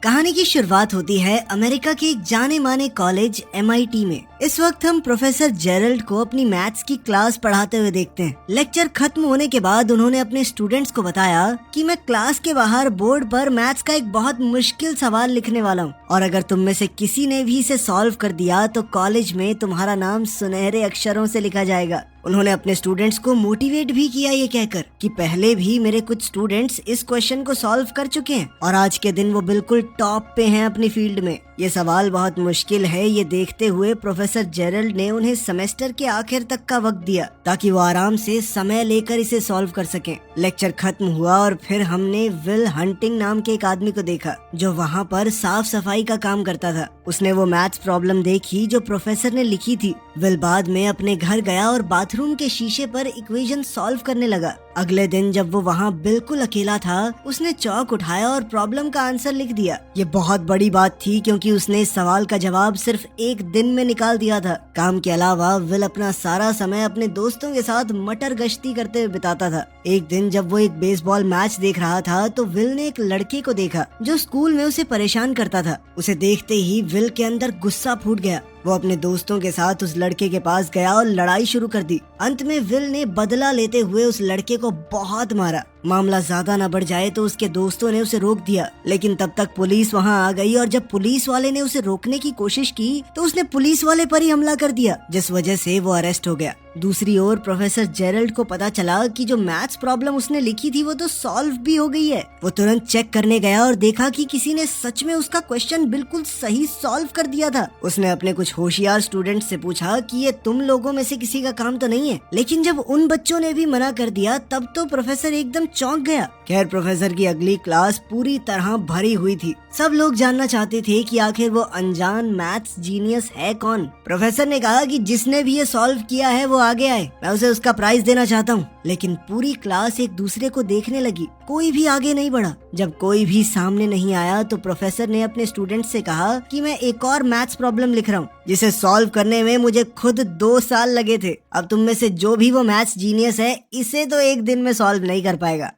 कहानी की शुरुआत होती है अमेरिका के एक जाने माने कॉलेज MIT में। इस वक्त हम प्रोफेसर जेरल्ड को अपनी मैथ्स की क्लास पढ़ाते हुए देखते हैं। लेक्चर खत्म होने के बाद उन्होंने अपने स्टूडेंट्स को बताया कि मैं क्लास के बाहर बोर्ड पर मैथ्स का एक बहुत मुश्किल सवाल लिखने वाला हूँ और अगर तुम में से किसी ने भी इसे सॉल्व कर दिया तो कॉलेज में तुम्हारा नाम सुनहरे अक्षरों से लिखा जाएगा। उन्होंने अपने स्टूडेंट्स को मोटिवेट भी किया ये कहकर कि पहले भी मेरे कुछ स्टूडेंट्स इस क्वेश्चन को सॉल्व कर चुके हैं और आज के दिन वो बिल्कुल टॉप पे हैं अपनी फील्ड में। ये सवाल बहुत मुश्किल है, ये देखते हुए प्रोफेसर जेरल्ड ने उन्हें सेमेस्टर के आखिर तक का वक्त दिया ताकि वो आराम से समय लेकर इसे सॉल्व कर सकें। लेक्चर खत्म हुआ और फिर हमने विल हंटिंग नाम के एक आदमी को देखा जो वहाँ पर साफ सफाई का काम करता था। उसने वो मैथ्स प्रॉब्लम देखी जो प्रोफेसर ने लिखी थी। विल बाद में अपने घर गया और बाथरूम के शीशे पर इक्वेशन सॉल्व करने लगा। अगले दिन जब वो वहाँ बिल्कुल अकेला था उसने चौक उठाया और प्रॉब्लम का आंसर लिख दिया। ये बहुत बड़ी बात थी क्योंकि उसने इस सवाल का जवाब सिर्फ एक दिन में निकाल दिया था। काम के अलावा विल अपना सारा समय अपने दोस्तों के साथ मटर गश्ती करते हुए बिताता था। एक दिन जब वो एक बेसबॉल मैच देख रहा था तो विल ने एक लड़के को देखा जो स्कूल में उसे परेशान करता था। उसे देखते ही विल के अंदर गुस्सा फूट गया। वो अपने दोस्तों के साथ उस लड़के के पास गया और लड़ाई शुरू कर दी। अंत में विल ने बदला लेते हुए उस लड़के को बहुत मारा। मामला ज्यादा न बढ़ जाए तो उसके दोस्तों ने उसे रोक दिया, लेकिन तब तक पुलिस वहां आ गई और जब पुलिस वाले ने उसे रोकने की कोशिश की तो उसने पुलिस वाले पर ही हमला कर दिया जिस वजह से वो अरेस्ट हो गया। दूसरी ओर प्रोफेसर जेरल्ड को पता चला कि जो मैथ्स प्रॉब्लम उसने लिखी थी वो तो सॉल्व भी हो गई है। वो तुरंत चेक करने गया और देखा कि किसी ने सच में उसका क्वेश्चन बिल्कुल सही सॉल्व कर दिया था। उसने अपने कुछ होशियार स्टूडेंट से पूछा कि ये तुम लोगों में से किसी का काम तो नहीं है, लेकिन जब उन बच्चों ने भी मना कर दिया तब तो प्रोफेसर एकदम चौंक गया। खैर प्रोफेसर की अगली क्लास पूरी तरह भरी हुई थी। सब लोग जानना चाहते थे कि आखिर वो अनजान मैथ्स जीनियस है कौन। प्रोफेसर ने कहा कि जिसने भी ये सॉल्व किया है वो आगे आए, मैं उसे उसका प्राइज देना चाहता हूँ। लेकिन पूरी क्लास एक दूसरे को देखने लगी, कोई भी आगे नहीं बढ़ा। जब कोई भी सामने नहीं आया तो प्रोफेसर ने अपने स्टूडेंट से कहा कि मैं एक और मैथ्स प्रॉब्लम लिख रहा हूँ जिसे सॉल्व करने में मुझे खुद 2 साल लगे थे। अब तुम में से जो भी वो मैथ्स जीनियस है इसे तो एक दिन में सॉल्व नहीं कर पाएगा।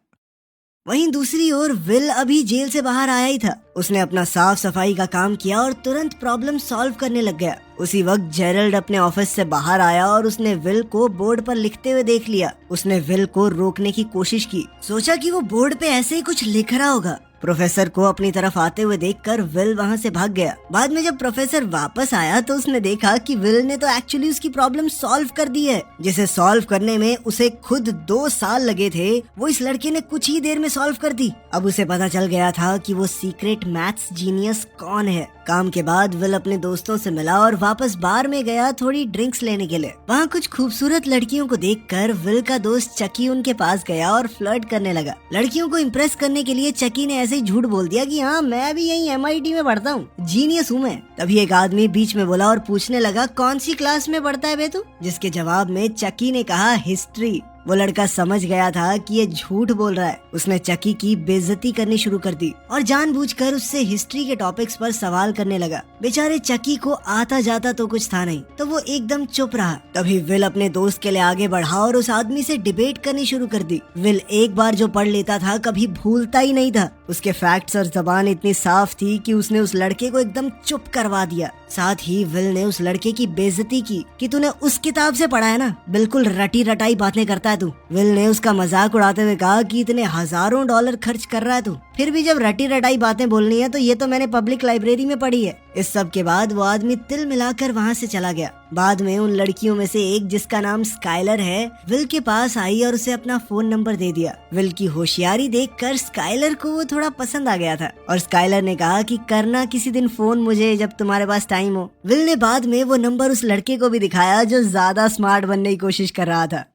वहीं दूसरी ओर विल अभी जेल से बाहर आया ही था। उसने अपना साफ सफाई का काम किया और तुरंत प्रॉब्लम सॉल्व करने लग गया। उसी वक्त जेरल्ड अपने ऑफिस से बाहर आया और उसने विल को बोर्ड पर लिखते हुए देख लिया। उसने विल को रोकने की कोशिश की, सोचा कि वो बोर्ड पे ऐसे ही कुछ लिख रहा होगा। प्रोफेसर को अपनी तरफ आते हुए देखकर विल वहाँ से भाग गया। बाद में जब प्रोफेसर वापस आया तो उसने देखा कि विल ने तो एक्चुअली उसकी प्रॉब्लम सॉल्व कर दी है जिसे सॉल्व करने में उसे खुद 2 साल लगे थे, वो इस लड़के ने कुछ ही देर में सॉल्व कर दी। अब उसे पता चल गया था कि वो सीक्रेट मैथ्स जीनियस कौन है। काम के बाद विल अपने दोस्तों से मिला और वापस बार में गया थोड़ी ड्रिंक्स लेने के लिए। वहाँ कुछ खूबसूरत लड़कियों को देखकर विल का दोस्त चकी उनके पास गया और फ्लर्ट करने लगा। लड़कियों को इम्प्रेस करने के लिए चकी ने ऐसे ही झूठ बोल दिया कि हाँ मैं भी यही MIT में पढ़ता हूँ, जीनियस हूँ मैं। तभी एक आदमी बीच में बोला और पूछने लगा कौन सी क्लास में पढ़ता है बे तू? जिसके जवाब में चकी ने कहा हिस्ट्री। वो लड़का समझ गया था कि ये झूठ बोल रहा है। उसने चकी की बेइज्जती करनी शुरू कर दी और जानबूझकर उससे हिस्ट्री के टॉपिक्स पर सवाल करने लगा। बेचारे चकी को आता जाता तो कुछ था नहीं, तो वो एकदम चुप रहा। तभी विल अपने दोस्त के लिए आगे बढ़ा और उस आदमी से डिबेट करनी शुरू कर दी। विल एक बार जो पढ़ लेता था कभी भूलता ही नहीं था। उसके फैक्ट्स और जबान इतनी साफ थी कि उसने उस लड़के को एकदम चुप करवा दिया। साथ ही विल ने उस लड़के की बेइज्जती की कि तूने उस किताब से पढ़ा है ना, बिल्कुल रटी रटाई बातें करता है तू। विल ने उसका मजाक उड़ाते हुए कहा कि इतने हजारों डॉलर खर्च कर रहा है तू, फिर भी जब रटी रटाई बातें बोलनी है तो ये तो मैंने पब्लिक लाइब्रेरी में पढ़ी है। इस सब के बाद वो आदमी तिल मिलाकर वहाँ से चला गया। बाद में उन लड़कियों में से एक जिसका नाम स्काइलर है विल के पास आई और उसे अपना फोन नंबर दे दिया। विल की होशियारी देखकर स्काइलर को वो थोड़ा पसंद आ गया था और स्काइलर ने कहा कि करना किसी दिन फोन मुझे जब तुम्हारे पास टाइम हो। विल ने बाद में वो नंबर उस लड़के को भी दिखाया जो ज्यादा स्मार्ट बनने की कोशिश कर रहा था।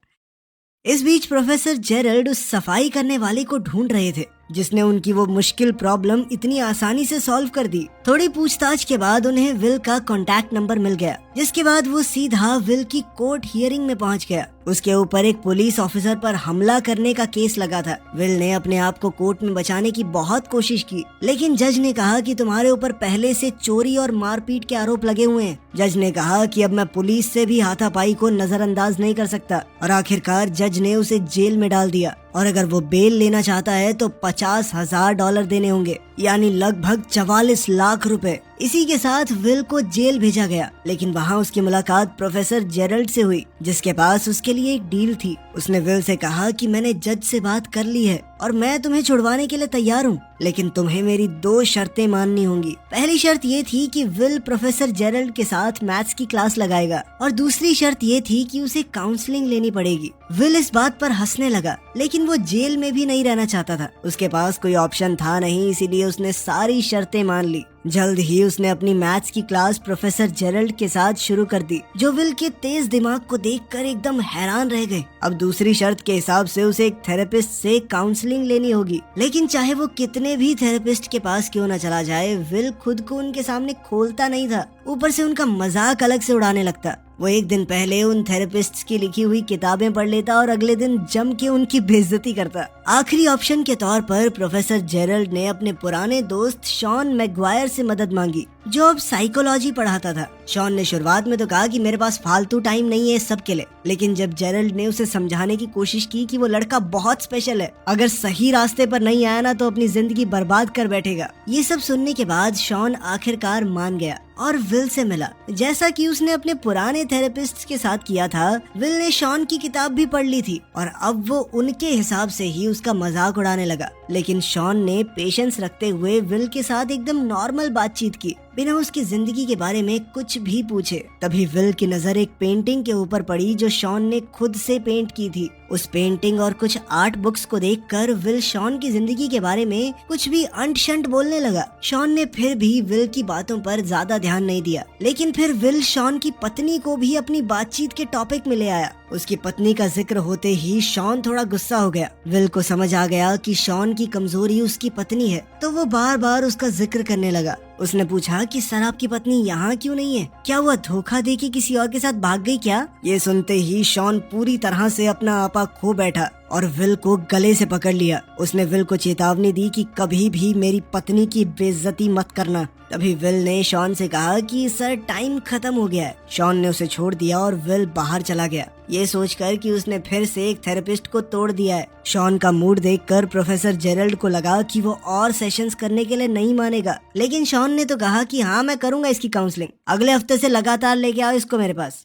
इस बीच प्रोफेसर जेरल्ड उस सफाई करने वाले को ढूंढ रहे थे जिसने उनकी वो मुश्किल प्रॉब्लम इतनी आसानी से सॉल्व कर दी। थोड़ी पूछताछ के बाद उन्हें विल का कॉन्टैक्ट नंबर मिल गया, जिसके बाद वो सीधा विल की कोर्ट हियरिंग में पहुंच गया। उसके ऊपर एक पुलिस ऑफिसर पर हमला करने का केस लगा था। विल ने अपने आप को कोर्ट में बचाने की बहुत कोशिश की, लेकिन जज ने कहा कि तुम्हारे ऊपर पहले से चोरी और मारपीट के आरोप लगे हुए हैं। जज ने कहा कि अब मैं पुलिस से भी हाथापाई को नजरअंदाज नहीं कर सकता, और आखिरकार जज ने उसे जेल में डाल दिया। और अगर वो बेल लेना चाहता है तो $50,000 देने होंगे, यानी लगभग 44 लाख रुपए। इसी के साथ विल को जेल भेजा गया, लेकिन वहाँ उसकी मुलाकात प्रोफेसर जेरल्ड से हुई, जिसके पास उसके लिए एक डील थी। उसने विल से कहा कि मैंने जज से बात कर ली है और मैं तुम्हें छुड़वाने के लिए तैयार हूँ, लेकिन तुम्हें मेरी 2 शर्तें माननी होंगी। पहली शर्त ये थी कि विल प्रोफेसर जेरल्ड के साथ मैथ्स की क्लास लगाएगा, और दूसरी शर्त ये थी कि उसे काउंसलिंग लेनी पड़ेगी। विल इस बात पर हंसने लगा, लेकिन वो जेल में भी नहीं रहना चाहता था। उसके पास कोई ऑप्शन था नहीं, इसीलिए उसने सारी शर्तें मान ली। जल्द ही उसने अपनी मैथ्स की क्लास प्रोफेसर जेरल्ड के साथ शुरू कर दी, जो विल के तेज दिमाग को देखकर एकदम हैरान रह गए। अब दूसरी शर्त के हिसाब से उसे एक थेरेपिस्ट से काउंसलिंग लेनी होगी, लेकिन चाहे वो कितने भी थेरेपिस्ट के पास क्यों न चला जाए, विल खुद को उनके सामने खोलता नहीं था। ऊपर से उनका मजाक अलग से उड़ाने लगता। वो एक दिन पहले उन थेरेपिस्ट्स की लिखी हुई किताबें पढ़ लेता और अगले दिन जम के उनकी बेइज्जती करता। आखिरी ऑप्शन के तौर पर प्रोफेसर जेरल्ड ने अपने पुराने दोस्त शॉन मैगवायर से मदद मांगी, जो अब साइकोलॉजी पढ़ाता था। शॉन ने शुरुआत में तो कहा कि मेरे पास फालतू टाइम नहीं है इस सब के लिए, लेकिन जब जेरल्ड ने उसे समझाने की कोशिश की कि वो लड़का बहुत स्पेशल है, अगर सही रास्ते पर नहीं आया ना तो अपनी जिंदगी बर्बाद कर बैठेगा। ये सब सुनने के बाद शॉन आखिरकार मान गया और विल से मिला। जैसा कि उसने अपने पुराने थेरेपिस्ट के साथ किया था, विल ने शॉन की किताब भी पढ़ ली थी और अब वो उनके हिसाब से ही उसका मजाक उड़ाने लगा। लेकिन शॉन ने पेशेंस रखते हुए विल के साथ एकदम नॉर्मल बातचीत की, बिना उसकी जिंदगी के बारे में कुछ भी पूछे। तभी विल की नजर एक पेंटिंग के ऊपर पड़ी जो शॉन ने खुद से पेंट की थी। उस पेंटिंग और कुछ आर्ट बुक्स को देखकर विल शॉन की जिंदगी के बारे में कुछ भी अंट शंट बोलने लगा। शॉन ने फिर भी विल की बातों पर ज्यादा ध्यान नहीं दिया, लेकिन फिर विल शॉन की पत्नी को भी अपनी बातचीत के टॉपिक में ले आया। उसकी पत्नी का जिक्र होते ही शॉन थोड़ा गुस्सा हो गया। विल को समझ आ गया कि शॉन की कमजोरी उसकी पत्नी है, तो वो बार बार उसका जिक्र करने लगा। उसने पूछा कि सर आपकी पत्नी यहाँ क्यों नहीं है? क्या वो धोखा देके किसी और के साथ भाग गई क्या? ये सुनते ही शॉन पूरी तरह से अपना आपा खो बैठा और विल को गले से पकड़ लिया। उसने विल को चेतावनी दी कि कभी भी मेरी पत्नी की बेइज्जती मत करना। तभी विल ने शॉन से कहा कि सर टाइम खत्म हो गया है। शॉन ने उसे छोड़ दिया और विल बाहर चला गया, ये सोचकर कि उसने फिर से एक थेरेपिस्ट को तोड़ दिया है। शॉन का मूड देखकर प्रोफेसर जेरल्ड को लगा कि वो और सेशंस करने के लिए नहीं मानेगा, लेकिन शॉन ने तो कहा कि हाँ मैं करूंगा इसकी काउंसलिंग, अगले हफ्ते से लगातार लेके आओ इसको मेरे पास।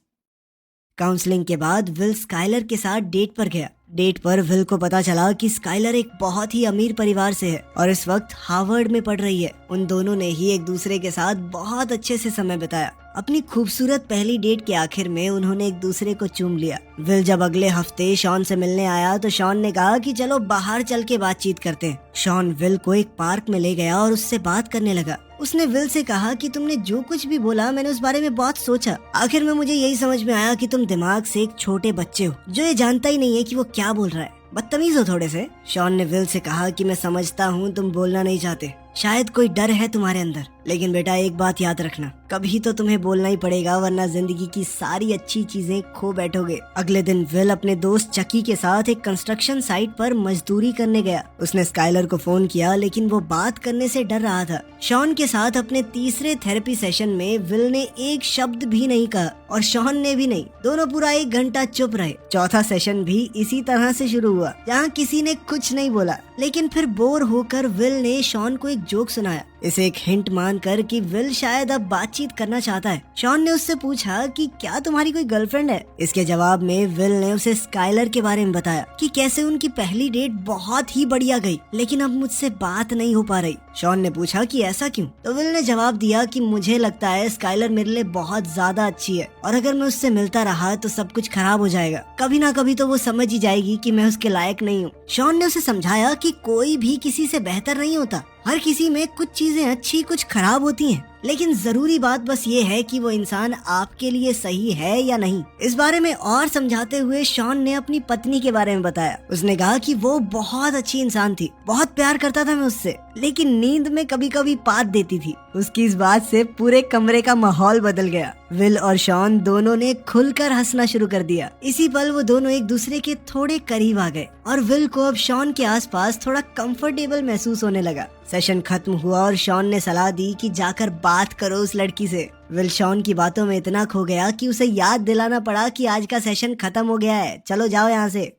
काउंसलिंग के बाद विल स्काइलर के साथ डेट पर गया। डेट पर विल को पता चला कि स्काइलर एक बहुत ही अमीर परिवार से है और इस वक्त हार्वर्ड में पढ़ रही है। उन दोनों ने ही एक दूसरे के साथ बहुत अच्छे से समय बिताया। अपनी खूबसूरत पहली डेट के आखिर में उन्होंने एक दूसरे को चूम लिया। विल जब अगले हफ्ते शॉन से मिलने आया तो शॉन ने कहा कि चलो बाहर चल के बातचीत करते हैं। शॉन विल को एक पार्क में ले गया और उससे बात करने लगा। उसने विल से कहा कि तुमने जो कुछ भी बोला मैंने उस बारे में बहुत सोचा। आखिर में मुझे यही समझ में आया कि तुम दिमाग से एक छोटे बच्चे हो जो ये जानता ही नहीं है कि वो क्या बोल रहा है। बदतमीज हो थोड़े से। शॉन ने विल से कहा कि मैं समझता हूँ तुम बोलना नहीं चाहते, शायद कोई डर है तुम्हारे अंदर, लेकिन बेटा एक बात याद रखना, कभी तो तुम्हें बोलना ही पड़ेगा वरना जिंदगी की सारी अच्छी चीजें खो बैठोगे। अगले दिन विल अपने दोस्त चकी के साथ एक कंस्ट्रक्शन साइट पर मजदूरी करने गया। उसने स्काइलर को फोन किया, लेकिन वो बात करने से डर रहा था। शॉन के साथ अपने तीसरे थेरेपी सेशन में विल ने एक शब्द भी नहीं कहा और शॉन ने भी नहीं। दोनों पूरा 1 घंटा चुप रहे। चौथा सेशन भी इसी तरह से शुरू हुआ, जहाँ किसी ने कुछ नहीं बोला, लेकिन फिर बोर होकर विल ने शॉन को एक जोक सुनाया। इसे एक हिंट मानकर कि विल शायद अब बातचीत करना चाहता है। शॉन ने उससे पूछा कि क्या तुम्हारी कोई गर्लफ्रेंड है? इसके जवाब में विल ने उसे स्काइलर के बारे में बताया कि कैसे उनकी पहली डेट बहुत ही बढ़िया गई, लेकिन अब मुझसे बात नहीं हो पा रही। शॉन ने पूछा कि ऐसा क्यों? तो विल ने जवाब दिया कि मुझे लगता है स्काइलर मेरे लिए बहुत ज्यादा अच्छी है और अगर मैं उससे मिलता रहा तो सब कुछ खराब हो जाएगा। कभी ना कभी तो वो समझ ही जाएगी कि मैं उसके लायक नहीं हूँ। शॉन ने उसे समझाया कि कोई भी किसी से बेहतर नहीं होता, हर किसी में कुछ चीजें अच्छी कुछ खराब होती हैं। लेकिन जरूरी बात बस ये है कि वो इंसान आपके लिए सही है या नहीं। इस बारे में और समझाते हुए शॉन ने अपनी पत्नी के बारे में बताया। उसने कहा कि वो बहुत अच्छी इंसान थी, बहुत प्यार करता था मैं उससे, लेकिन नींद में कभी कभी पाद देती थी। उसकी इस बात से पूरे कमरे का माहौल बदल गया। विल और शॉन दोनों ने खुलकर हंसना शुरू कर दिया। इसी पल वो दोनों एक दूसरे के थोड़े करीब आ गए और विल को अब शॉन के आसपास थोड़ा कंफर्टेबल महसूस होने लगा। सेशन खत्म हुआ और शॉन ने सलाह दी कि जाकर बात करो उस लड़की से। विल शॉन की बातों में इतना खो गया कि उसे याद दिलाना पड़ा कि आज का सेशन खत्म हो गया है, चलो जाओ यहाँ से।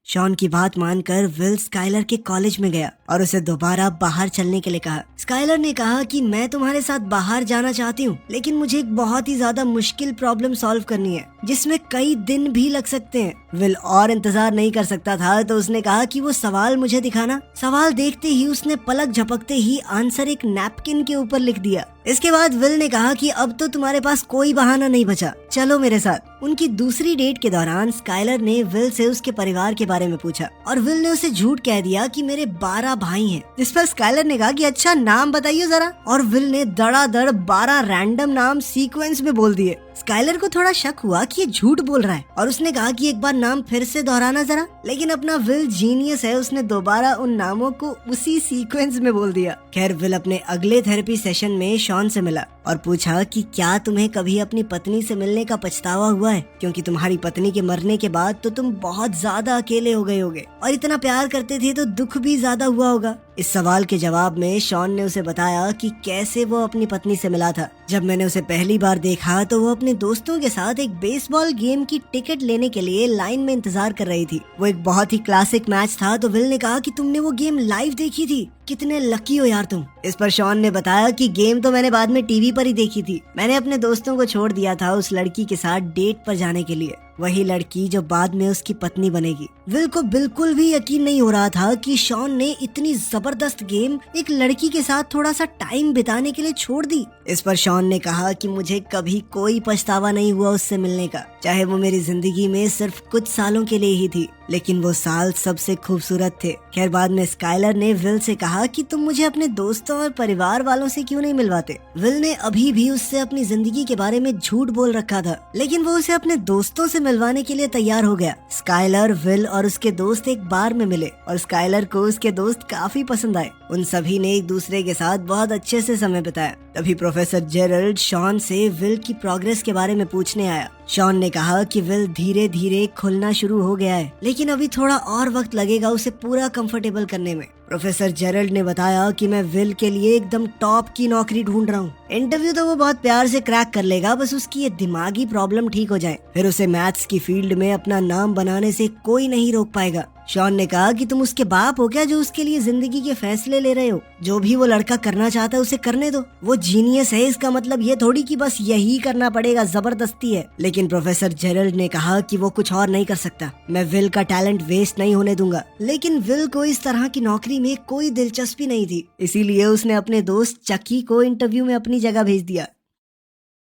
शॉन की बात मानकर विल स्काइलर के कॉलेज में गया और उसे दोबारा बाहर चलने के लिए कहा। स्काइलर ने कहा कि मैं तुम्हारे साथ बाहर जाना चाहती हूँ, लेकिन मुझे एक बहुत ही ज्यादा मुश्किल प्रॉब्लम सॉल्व करनी है जिसमें कई दिन भी लग सकते हैं। विल और इंतजार नहीं कर सकता था तो उसने कहा कि वो सवाल मुझे दिखाना। सवाल देखते ही उसने पलक झपकते ही आंसर एक नैपकिन के ऊपर लिख दिया। इसके बाद विल ने कहा कि अब तो तुम्हारे पास कोई बहाना नहीं बचा, चलो मेरे साथ। उनकी दूसरी डेट के दौरान स्काइलर ने विल से उसके परिवार के बारे में पूछा और विल ने उसे झूठ कह दिया कि मेरे 12 भाई हैं। जिस पर स्काइलर ने कहा कि अच्छा नाम बताइए जरा, और विल ने धड़ाधड़ 12 रैंडम नाम सीक्वेंस में बोल दिए। स्काइलर को थोड़ा शक हुआ कि ये झूठ बोल रहा है और उसने कहा कि एक बार नाम फिर से दोहराना जरा, लेकिन अपना विल जीनियस है, उसने दोबारा उन नामों को उसी सीक्वेंस में बोल दिया। खैर विल अपने अगले थेरेपी सेशन में शॉन से मिला और पूछा कि क्या तुम्हें कभी अपनी पत्नी से मिलने का पछतावा हुआ है, क्योंकि तुम्हारी पत्नी के मरने के बाद तो तुम बहुत ज्यादा अकेले हो गए होगे और इतना प्यार करते थे तो दुख भी ज्यादा हुआ होगा। इस सवाल के जवाब में शॉन ने उसे बताया कि कैसे वो अपनी पत्नी से मिला था। जब मैंने उसे पहली बार देखा तो वो अपने दोस्तों के साथ एक बेसबॉल गेम की टिकट लेने के लिए लाइन में इंतजार कर रही थी। वो एक बहुत ही क्लासिक मैच था। तो विल ने कहा कि तुमने वो गेम लाइव देखी थी, कितने लकी हो यार तुम। इस पर शॉन ने बताया कि गेम तो मैंने बाद में टीवी पर ही देखी थी, मैंने अपने दोस्तों को छोड़ दिया था उस लड़की के साथ डेट पर जाने के लिए, वही लड़की जो बाद में उसकी पत्नी बनेगी। विल को बिल्कुल भी यकीन नहीं हो रहा था कि शॉन ने इतनी जबरदस्त गेम एक लड़की के साथ थोड़ा सा टाइम बिताने के लिए छोड़ दी। इस पर शॉन ने कहा कि मुझे कभी कोई पछतावा नहीं हुआ उससे मिलने का, चाहे वो मेरी जिंदगी में सिर्फ कुछ सालों के लिए ही थी, लेकिन वो साल सबसे खूबसूरत थे। खैर बाद में स्काइलर ने विल से कहा कि तुम मुझे अपने दोस्तों और परिवार वालों से क्यों नहीं मिलवाते। विल ने अभी भी उससे अपनी जिंदगी के बारे में झूठ बोल रखा था, लेकिन वो उसे अपने दोस्तों से मिलवाने के लिए तैयार हो गया। स्काइलर, विल और उसके दोस्त एक बार में मिले और स्काइलर को उसके दोस्त काफी पसंद आए। उन सभी ने एक दूसरे के साथ बहुत अच्छे से समय बिताया। तभी प्रोफेसर जेरल्ड शॉन से विल की प्रोग्रेस के बारे में पूछने आया। शॉन ने कहा कि विल धीरे धीरे खुलना शुरू हो गया है, लेकिन अभी थोड़ा और वक्त लगेगा उसे पूरा कंफर्टेबल करने में। प्रोफेसर जेरल्ड ने बताया कि मैं विल के लिए एकदम टॉप की नौकरी ढूंढ रहा हूँ। इंटरव्यू तो वो बहुत प्यार से क्रैक कर लेगा, बस उसकी ये दिमागी प्रॉब्लम ठीक हो जाए, फिर उसे मैथ्स की फील्ड में अपना नाम बनाने से कोई नहीं रोक पाएगा। शॉन ने कहा कि तुम उसके बाप हो क्या जो उसके लिए जिंदगी के फैसले ले रहे हो? जो भी वो लड़का करना चाहता है उसे करने दो, वो जीनियस है, इसका मतलब ये थोड़ी कि बस यही करना पड़ेगा, जबरदस्ती है। लेकिन प्रोफेसर जेरल्ड ने कहा कि वो कुछ और नहीं कर सकता, मैं विल का टैलेंट वेस्ट नहीं होने दूंगा। लेकिन विल को इस तरह की नौकरी में कोई दिलचस्पी नहीं थी, इसीलिए उसने अपने दोस्त चकी को इंटरव्यू में अपनी जगह भेज दिया।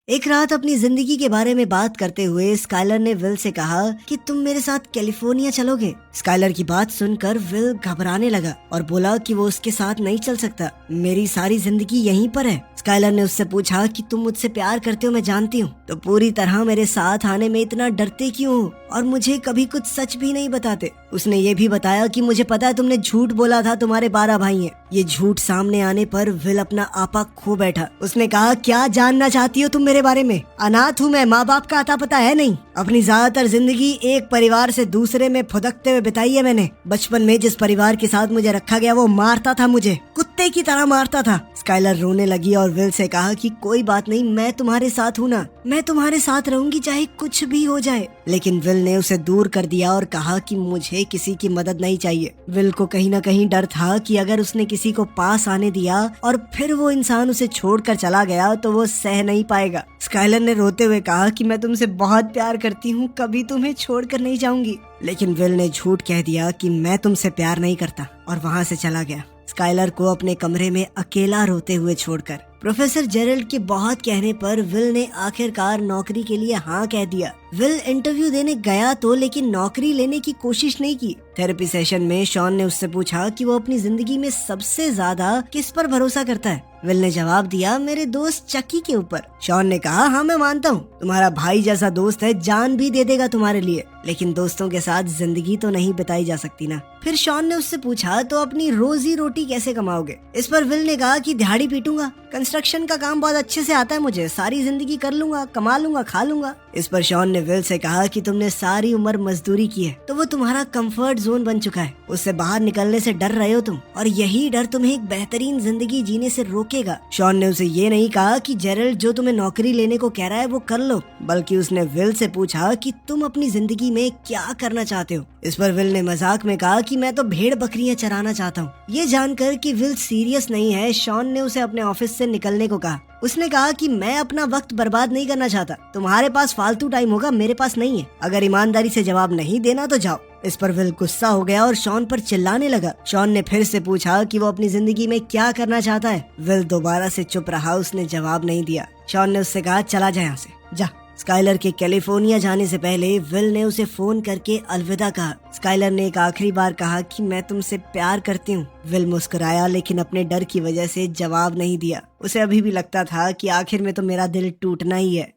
एक रात अपनी जिंदगी के बारे में बात करते हुए स्काइलर ने विल से कहा कि तुम मेरे साथ कैलिफोर्निया चलोगे। स्काइलर की बात सुनकर विल घबराने लगा और बोला कि वो उसके साथ नहीं चल सकता, मेरी सारी जिंदगी यहीं पर है। स्काइलर ने उससे पूछा कि तुम मुझसे प्यार करते हो, मैं जानती हूँ, तो पूरी तरह मेरे साथ आने में इतना डरते क्यों हो और मुझे कभी कुछ सच भी नहीं बताते। उसने ये भी बताया कि मुझे पता है तुमने झूठ बोला था, तुम्हारे 12 भाई हैं। ये झूठ सामने आने पर विल अपना आपा खो बैठा। उसने कहा क्या जानना चाहती हो तुम मेरे बारे में? अनाथ हूँ मैं, माँ बाप का अता पता है नहीं। अपनी ज्यादातर जिंदगी एक परिवार से दूसरे में फुदकते हुए बिताई है मैंने। बचपन में जिस परिवार के साथ मुझे रखा गया वो मारता था, मुझे कुत्ते की तरह मारता था। स्काइलर रोने लगी और विल से कहा कि कोई बात नहीं, मैं तुम्हारे साथ हूँ ना, मैं तुम्हारे साथ रहूंगी चाहे कुछ भी हो जाए। लेकिन विल ने उसे दूर कर दिया और कहा कि मुझे किसी की मदद नहीं चाहिए। विल को कहीं न कहीं डर था कि अगर उसने किसी को पास आने दिया और फिर वो इंसान उसे छोड़कर चला गया तो वो सह नहीं पाएगा। स्काइलर ने रोते हुए कहा कि मैं तुमसे बहुत प्यार करती हूँ, कभी तुम्हें छोड़कर नहीं जाऊंगी। लेकिन विल ने झूठ कह दिया कि मैं तुमसे प्यार नहीं करता और वहाँ से चला गया। स्काइलर को अपने कमरे में अकेला रोते हुए छोड़कर। प्रोफेसर जेरल्ड के बहुत कहने पर विल ने आखिरकार नौकरी के लिए हाँ कह दिया। विल इंटरव्यू देने गया तो, लेकिन नौकरी लेने की कोशिश नहीं की। थेरेपी सेशन में शॉन ने उससे पूछा कि वो अपनी जिंदगी में सबसे ज्यादा किस पर भरोसा करता है। विल ने जवाब दिया, मेरे दोस्त चकी के ऊपर। शॉन ने कहा, हाँ मैं मानता हूँ, तुम्हारा भाई जैसा दोस्त है, जान भी दे देगा तुम्हारे लिए, लेकिन दोस्तों के साथ जिंदगी तो नहीं बिताई जा सकती ना। फिर शॉन ने उससे पूछा, तो अपनी रोजी रोटी कैसे कमाओगे? इस पर विल ने कहा कि दिहाड़ी पीटूंगा, कंस्ट्रक्शन का काम बहुत अच्छे से आता है मुझे, सारी जिंदगी कर लूंगा, कमा लूंगा, खा लूंगा। इस पर शॉन ने विल से कहा कि तुमने सारी उम्र मजदूरी की है, तो वो तुम्हारा कंफर्ट जोन बन चुका है, उससे बाहर निकलने से डर रहे हो तुम, और यही डर तुम्हें एक बेहतरीन जिंदगी जीने से रोकेगा। शॉन ने उसे ये नहीं कहा कि जेरल्ड जो तुम्हें नौकरी लेने को कह रहा है वो कर लो, बल्कि उसने विल से पूछा कि तुम अपनी जिंदगी में क्या करना चाहते हो। इस पर विल ने मजाक में कहा कि मैं तो भेड़ बकरियां चराना चाहता हूँ। ये जानकर कि विल सीरियस नहीं है, शॉन ने उसे अपने ऑफिस से निकलने को कहा। उसने कहा कि मैं अपना वक्त बर्बाद नहीं करना चाहता, तुम्हारे पास फालतू टाइम होगा, मेरे पास नहीं है, अगर ईमानदारी से जवाब नहीं देना तो जाओ। इस पर विल गुस्सा हो गया और शॉन पर चिल्लाने लगा। शॉन ने फिर से पूछा कि वो अपनी जिंदगी में क्या करना चाहता है। विल दोबारा से चुप रहा, उसने जवाब नहीं दिया। शॉन ने उससे कहा, चला जा यहाँ से, जा। स्काइलर के कैलिफोर्निया जाने से पहले विल ने उसे फोन करके अलविदा कहा। स्काइलर ने एक आखिरी बार कहा कि मैं तुमसे प्यार करती हूँ। विल मुस्कुराया, लेकिन अपने डर की वजह से जवाब नहीं दिया। उसे अभी भी लगता था कि आखिर में तो मेरा दिल टूटना ही है।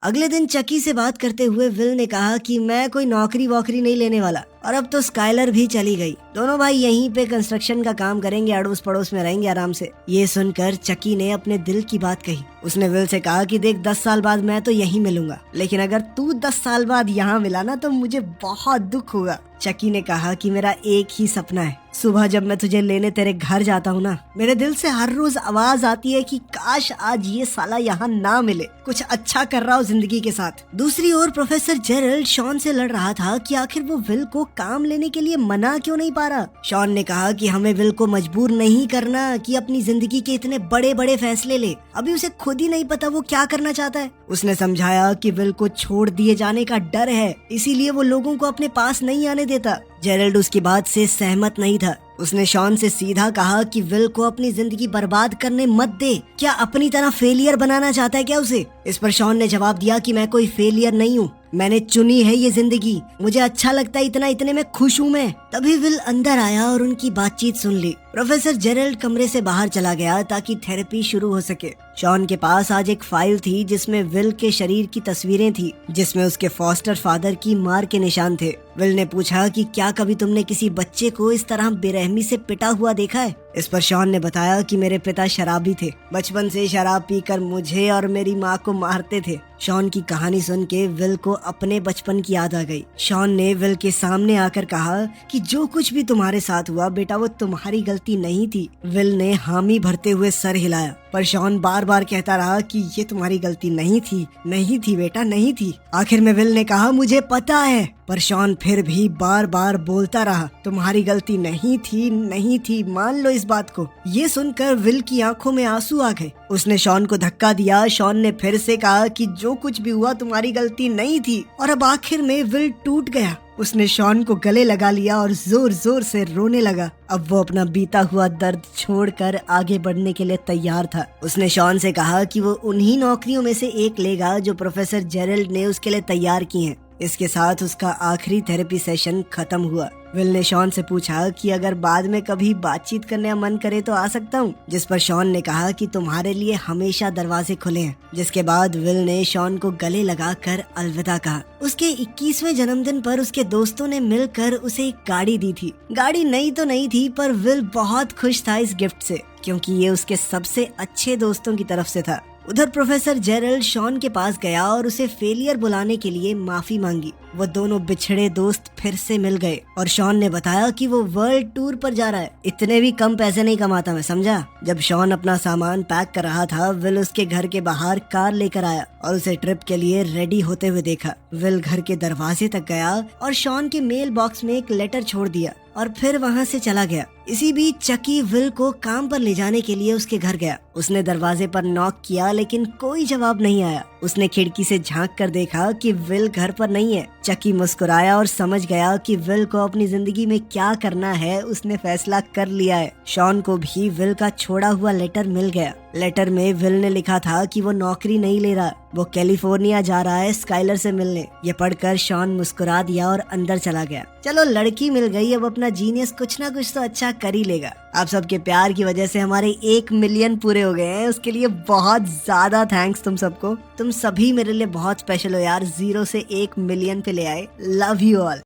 अगले दिन चकी से बात करते हुए विल ने कहा कि मैं कोई नौकरी वोकरी नहीं लेने वाला, और अब तो स्काइलर भी चली गई, दोनों भाई यहीं पे कंस्ट्रक्शन का काम करेंगे, अड़ोस पड़ोस में रहेंगे आराम से। ये सुनकर चकी ने अपने दिल की बात कही। उसने विल से कहा कि देख, 10 साल बाद मैं तो यहीं मिलूंगा, लेकिन अगर तू 10 साल बाद यहाँ मिला ना तो मुझे बहुत दुख होगा। चकी ने कहा कि मेरा एक ही सपना है, सुबह जब मैं तुझे लेने तेरे घर जाता हूँ ना, मेरे दिल से हर रोज आवाज आती है कि काश आज ये साला यहाँ ना मिले, कुछ अच्छा कर रहा हो जिंदगी के साथ। दूसरी ओर प्रोफेसर जेरल्ड शॉन से लड़ रहा था कि आखिर वो विल को काम लेने के लिए मना क्यों नहीं पा रहा। शॉन ने कहा कि हमें विल को मजबूर नहीं करना कि अपनी जिंदगी के इतने बड़े बड़े फैसले ले, अभी उसे खुद ही नहीं पता वो क्या करना चाहता है। उसने समझाया कि विल को छोड़ दिए जाने का डर है, इसीलिए वो लोगों को अपने पास नहीं आने देता। जेरल्ड उसकी बात से सहमत नहीं था। उसने शॉन से सीधा कहा कि विल को अपनी जिंदगी बर्बाद करने मत दे, क्या अपनी तरह फेलियर बनाना चाहता है क्या उसे? इस पर शॉन ने जवाब दिया कि मैं कोई फेलियर नहीं हूँ, मैंने चुनी है ये जिंदगी, मुझे अच्छा लगता है इतना, इतने में खुश हूँ मैं। तभी विल अंदर आया और उनकी बातचीत सुन ली। प्रोफेसर जेरल्ड कमरे से बाहर चला गया ताकि थेरेपी शुरू हो सके। शॉन के पास आज एक फाइल थी जिसमें विल के शरीर की तस्वीरें थी, जिसमें उसके फॉस्टर फादर की मार के निशान थे। विल ने पूछा कि क्या कभी तुमने किसी बच्चे को इस तरह बेरहमी से पिटा हुआ देखा है? इस पर शॉन ने बताया कि मेरे पिता शराबी थे, बचपन से शराब पीकर मुझे और मेरी माँ को मारते थे। शॉन की कहानी सुन के विल को अपने बचपन की याद आ गई। शॉन ने विल के सामने आकर कहा कि जो कुछ भी तुम्हारे साथ हुआ बेटा, वो तुम्हारी गलती नहीं थी। विल ने हामी भरते हुए सर हिलाया, पर शॉन बार बार कहता रहा कि ये तुम्हारी गलती नहीं थी, नहीं थी बेटा, नहीं थी। आखिर में विल ने कहा, मुझे पता है, पर शॉन फिर भी बार बार बोलता रहा, तुम्हारी गलती नहीं थी, नहीं थी, मान लो इस बात को। ये सुनकर विल की आंखों में आंसू आ गए। उसने शॉन को धक्का दिया। शॉन ने फिर से कहा कि जो कुछ भी हुआ तुम्हारी गलती नहीं थी, और अब आखिर में विल टूट गया। उसने शॉन को गले लगा लिया और जोर जोर से रोने लगा। अब वो अपना बीता हुआ दर्द छोड़कर आगे बढ़ने के लिए तैयार था। उसने शॉन से कहा कि वो उन्हीं नौकरियों में से एक लेगा जो प्रोफेसर जेरल्ड ने उसके लिए तैयार की हैं। इसके साथ उसका आखिरी थेरेपी सेशन खत्म हुआ। विल ने शॉन से पूछा कि अगर बाद में कभी बातचीत करने का मन करे तो आ सकता हूँ, जिस पर शॉन ने कहा कि तुम्हारे लिए हमेशा दरवाजे खुले हैं। जिसके बाद विल ने शॉन को गले लगाकर अलविदा कहा। उसके 21वें जन्मदिन पर उसके दोस्तों ने मिलकर उसे एक गाड़ी दी थी। गाड़ी नई तो नहीं थी, पर विल बहुत खुश था इस गिफ्ट से, क्योंकि ये उसके सबसे अच्छे दोस्तों की तरफ से था। उधर प्रोफेसर जेरल्ड शॉन के पास गया और उसे फेलियर बुलाने के लिए माफी मांगी। वो दोनों बिछड़े दोस्त फिर से मिल गए और शॉन ने बताया कि वो वर्ल्ड टूर पर जा रहा है। इतने भी कम पैसे नहीं कमाता मैं, समझा। जब शॉन अपना सामान पैक कर रहा था, विल उसके घर के बाहर कार लेकर आया और उसे ट्रिप के लिए रेडी होते हुए देखा। विल घर के दरवाजे तक गया और शॉन के मेल बॉक्स में एक लेटर छोड़ दिया और फिर वहाँ से चला गया। इसी बीच चकी विल को काम पर ले जाने के लिए उसके घर गया। उसने दरवाजे पर नॉक किया, लेकिन कोई जवाब नहीं आया। उसने खिड़की से झांक कर देखा कि विल घर पर नहीं है। चकी मुस्कुराया और समझ गया कि विल को अपनी जिंदगी में क्या करना है उसने फैसला कर लिया है। शॉन को भी विल का छोड़ा हुआ लेटर मिल गया। लेटर में विल ने लिखा था कि वो नौकरी नहीं ले रहा, वो कैलिफोर्निया जा रहा है स्काइलर से मिलने। ये पढ़कर शॉन मुस्कुरा दिया और अंदर चला गया। चलो लड़की मिल गई, अब अपना जीनियस कुछ ना कुछ तो अच्छा कर ही लेगा। आप सबके प्यार की वजह से हमारे 1 मिलियन पूरे हो गए हैं, उसके लिए बहुत ज्यादा थैंक्स तुम सबको। तुम सभी मेरे लिए बहुत स्पेशल हो यार, 0 से 1 मिलियन पे ले आए। Love you all.